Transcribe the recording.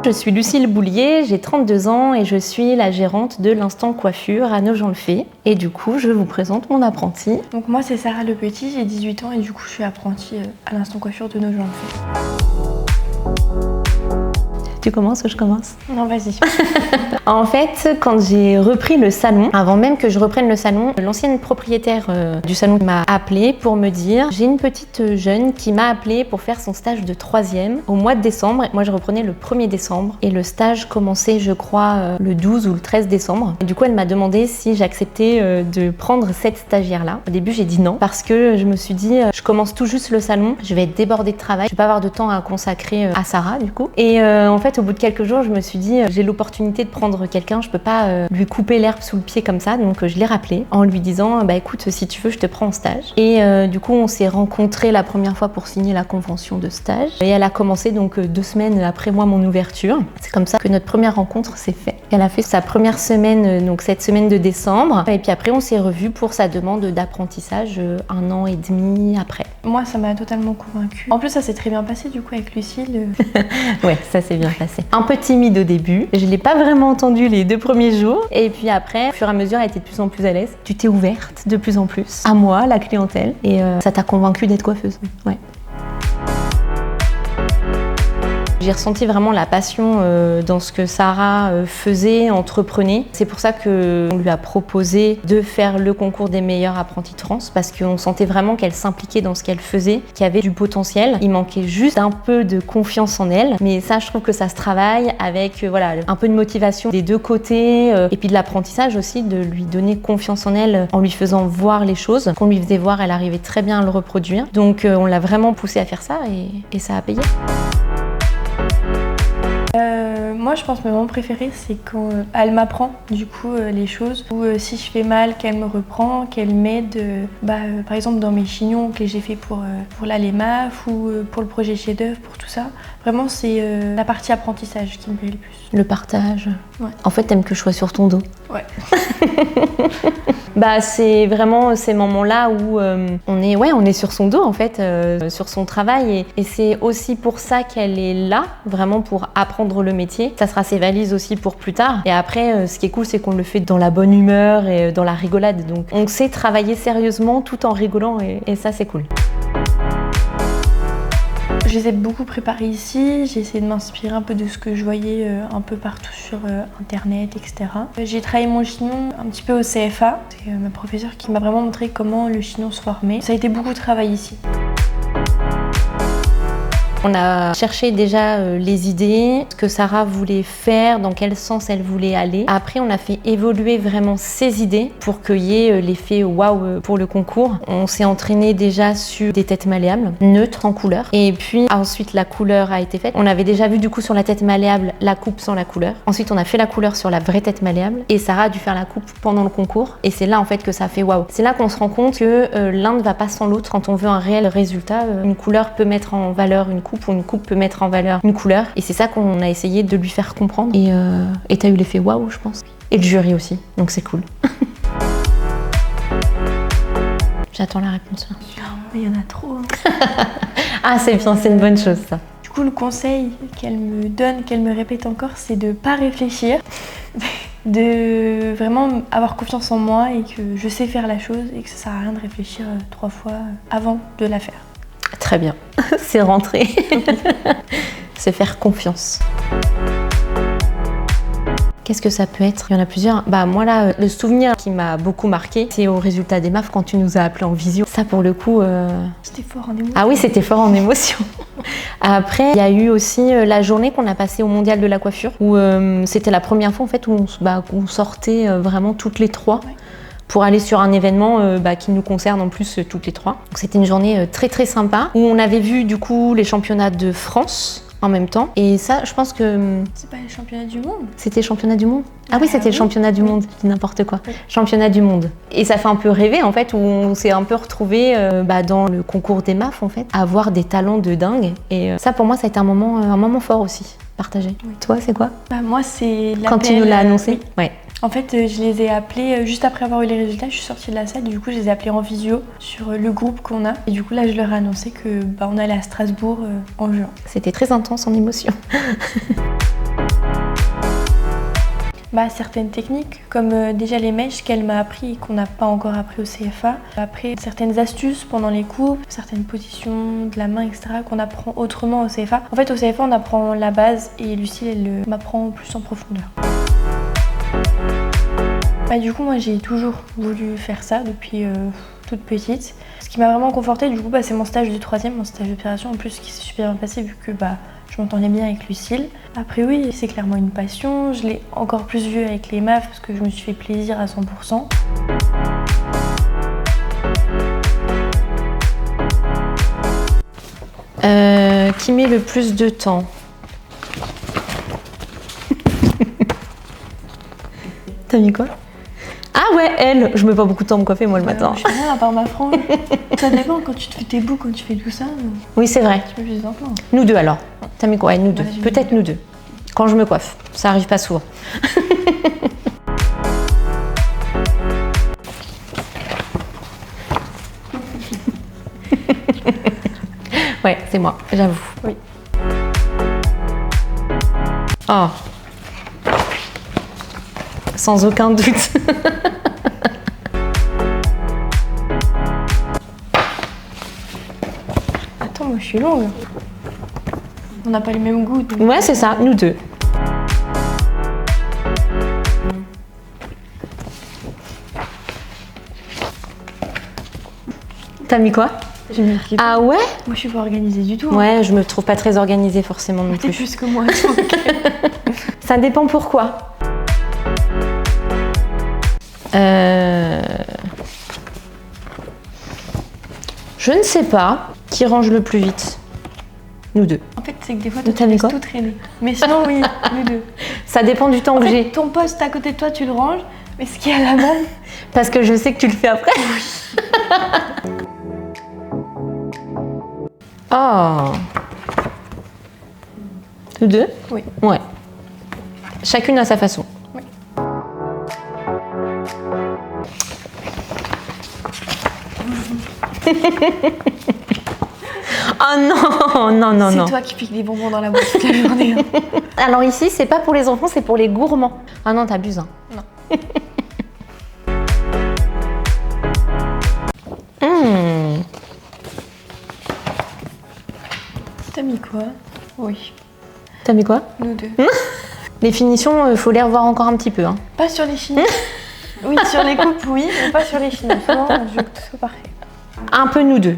Je suis Lucille Boulier, j'ai 32 ans et je suis la gérante de l'Instant Coiffure à Nogent-le-Fay. Et du coup, je vous présente mon apprenti. Donc moi, c'est Sarah Le Petit, j'ai 18 ans et du coup, je suis apprentie à l'Instant Coiffure de Nogent-le-Fay. Tu commences ou je commence? Non, vas-y. En fait, quand j'ai repris le salon, avant même que je reprenne le salon, l'ancienne propriétaire du salon m'a appelée pour me dire j'ai une petite jeune qui m'a appelée pour faire son stage de 3e au mois de décembre. Moi, je reprenais le 1er décembre et le stage commençait, je crois, le 12 ou le 13 décembre. Et du coup, elle m'a demandé si j'acceptais de prendre cette stagiaire-là. Au début, j'ai dit non parce que je me suis dit je commence tout juste le salon, je vais être débordée de travail, je vais pas avoir de temps à consacrer à Sarah du coup. Et en fait, au bout de quelques jours, je me suis dit j'ai l'opportunité de prendre quelqu'un, je peux pas lui couper l'herbe sous le pied comme ça, donc je l'ai rappelé en lui disant bah écoute, si tu veux, je te prends en stage. Et du coup, on s'est rencontrés la première fois pour signer la convention de stage. Et elle a commencé donc 2 semaines après moi mon ouverture. C'est comme ça que notre première rencontre s'est faite. Elle a fait sa première semaine, donc cette semaine de décembre. Et puis après, on s'est revus pour sa demande d'apprentissage 1 an et demi après. Moi, ça m'a totalement convaincue. En plus, ça s'est très bien passé du coup avec Lucille. Ouais, ça s'est bien passé. Un peu timide au début. Je l'ai pas vraiment entendu les 2 premiers jours. Et puis après, au fur et à mesure, elle était de plus en plus à l'aise. Tu t'es ouverte de plus en plus à moi, la clientèle. Et ça t'a convaincue d'être coiffeuse. Ouais. J'ai ressenti vraiment la passion dans ce que Sarah faisait, entreprenait. C'est pour ça qu'on lui a proposé de faire le concours des meilleurs apprentis trans parce qu'on sentait vraiment qu'elle s'impliquait dans ce qu'elle faisait, qu'il y avait du potentiel. Il manquait juste un peu de confiance en elle. Mais ça, je trouve que ça se travaille avec voilà, un peu de motivation des 2 côtés et puis de l'apprentissage aussi, de lui donner confiance en elle en lui faisant voir les choses. Qu'on lui faisait voir, elle arrivait très bien à le reproduire. Donc on l'a vraiment poussée à faire ça et ça a payé. Moi, je pense que mon moment préféré, c'est quand elle m'apprend du coup les choses. Ou si je fais mal, qu'elle me reprend, qu'elle m'aide. Par exemple, dans mes chignons que j'ai fait pour l'ALEMAF ou pour le projet chef d'œuvre, pour tout ça. Vraiment, c'est la partie apprentissage qui me plaît le plus. Le partage. Ouais. En fait, t'aimes que je sois sur ton dos. Ouais. Bah, c'est vraiment ces moments-là où on est sur son dos en fait, sur son travail et c'est aussi pour ça qu'elle est là, vraiment pour apprendre le métier. Ça sera ses valises aussi pour plus tard. Et après, ce qui est cool, c'est qu'on le fait dans la bonne humeur et dans la rigolade. Donc, on sait travailler sérieusement tout en rigolant et ça, c'est cool. Je les ai beaucoup préparés ici, j'ai essayé de m'inspirer un peu de ce que je voyais un peu partout sur internet, etc. J'ai travaillé mon chignon un petit peu au CFA, c'est ma professeure qui m'a vraiment montré comment le chignon se formait. Ça a été beaucoup de travail ici. On a cherché déjà les idées, ce que Sarah voulait faire, dans quel sens elle voulait aller. Après, on a fait évoluer vraiment ses idées pour qu'il y ait l'effet waouh pour le concours. On s'est entraîné déjà sur des têtes malléables, neutres en couleur. Et puis ensuite, la couleur a été faite. On avait déjà vu du coup sur la tête malléable la coupe sans la couleur. Ensuite, on a fait la couleur sur la vraie tête malléable. Et Sarah a dû faire la coupe pendant le concours. Et c'est là en fait que ça fait waouh. C'est là qu'on se rend compte que l'un ne va pas sans l'autre. Quand on veut un réel résultat, une couleur peut mettre en valeur une coupe ou une coupe peut mettre en valeur une couleur. Et c'est ça qu'on a essayé de lui faire comprendre. Et t'as eu l'effet waouh, je pense. Et le jury aussi, donc c'est cool. J'attends la réponse là. Il y en a trop. Hein. Ah, c'est bien, c'est une bonne chose ça. Du coup, le conseil qu'elle me donne, qu'elle me répète encore, c'est de pas réfléchir, de vraiment avoir confiance en moi et que je sais faire la chose et que ça sert à rien de réfléchir 3 fois avant de la faire. Très bien, c'est rentré. C'est faire confiance. Qu'est-ce que ça peut être? Il y en a plusieurs. Bah moi là, le souvenir qui m'a beaucoup marqué, c'est au résultat des MAF quand tu nous as appelés en visio. Ça pour le coup... C'était fort en émotion. Ah oui, c'était fort en émotion. Après, il y a eu aussi la journée qu'on a passée au Mondial de la coiffure, où c'était la première fois en fait où on sortait vraiment toutes les 3. Ouais. Pour aller sur un événement qui nous concerne en plus toutes les 3. Donc c'était une journée très très sympa où on avait vu du coup les championnats de France en même temps. Et ça, je pense que... C'est pas les championnats du monde? C'était le championnat du monde? Ah oui, c'était le championnat du monde, je dis n'importe quoi. Oui. Championnat du monde. Et ça fait un peu rêver en fait, où on s'est un peu retrouvés dans le concours des MAF en fait, à avoir des talents de dingue. Et ça pour moi, ça a été un moment fort aussi, partagé. Oui. Toi, c'est quoi? Moi, c'est l'appel... Quand tu nous l'as annoncé? Oui. Ouais. En fait, je les ai appelés juste après avoir eu les résultats. Je suis sortie de la salle, du coup, je les ai appelés en visio sur le groupe qu'on a. Et du coup, là, je leur ai annoncé que on allait à Strasbourg en juin. C'était très intense en émotion. Certaines techniques, comme déjà les mèches qu'elle m'a appris et qu'on n'a pas encore appris au CFA. Après, certaines astuces pendant les cours, certaines positions de la main, etc. qu'on apprend autrement au CFA. En fait, au CFA, on apprend la base et Lucille, elle m'apprend plus en profondeur. Du coup, moi, j'ai toujours voulu faire ça depuis toute petite. Ce qui m'a vraiment confortée, du coup, c'est mon stage de 3e, mon stage d'opération, en plus, qui s'est super bien passé vu que je m'entendais bien avec Lucille. Après oui, c'est clairement une passion. Je l'ai encore plus vu avec les MAF parce que je me suis fait plaisir à 100%. Qui met le plus de temps? T'as mis quoi? Ah ouais, elle. Je mets pas beaucoup de temps à me coiffer moi le matin. Je fais rien à part ma frange. Ça dépend quand tu te fais tes boucles, quand tu fais tout ça. Oui, c'est vrai. Tu peux plus d'enfants. Nous deux alors. T'as mis quoi? Ouais, nous deux. Peut-être nous deux. Quand je me coiffe. Ça arrive pas souvent. Ouais, c'est moi, j'avoue. Oui. Oh. Sans aucun doute. Attends, moi je suis longue. On n'a pas le même goût. Donc... Ouais, c'est ça, nous deux. T'as mis quoi? Ah ouais? Moi je suis pas organisée du tout. Ouais, je me trouve pas très organisée forcément non plus. T'es plus que moi. Donc... Ça dépend pourquoi. Je ne sais pas qui range le plus vite. Nous deux. En fait, c'est que des fois, tu laisses tout traîner. Mais sinon, oui, nous deux. Ça dépend du temps que j'ai. Ton poste à côté de toi, tu le ranges, mais ce qui est à la main... Parce que je sais que tu le fais après. Oh. Nous deux? Oui. Ouais. Chacune à sa façon. Oui. Oh non, non, non, non. C'est toi qui piques des bonbons dans la bouche toute la journée. Hein. Alors ici, c'est pas pour les enfants, c'est pour les gourmands. Ah non, t'abuses. Hein. Non. T'as mis quoi? Oui. T'as mis quoi? Nous deux. Les finitions, faut les revoir encore un petit peu. Hein. Pas sur les chines. Oui, sur les coupes, oui, mais pas sur les chines. Souvent, je veux que tout soit parfait. Un peu nous deux.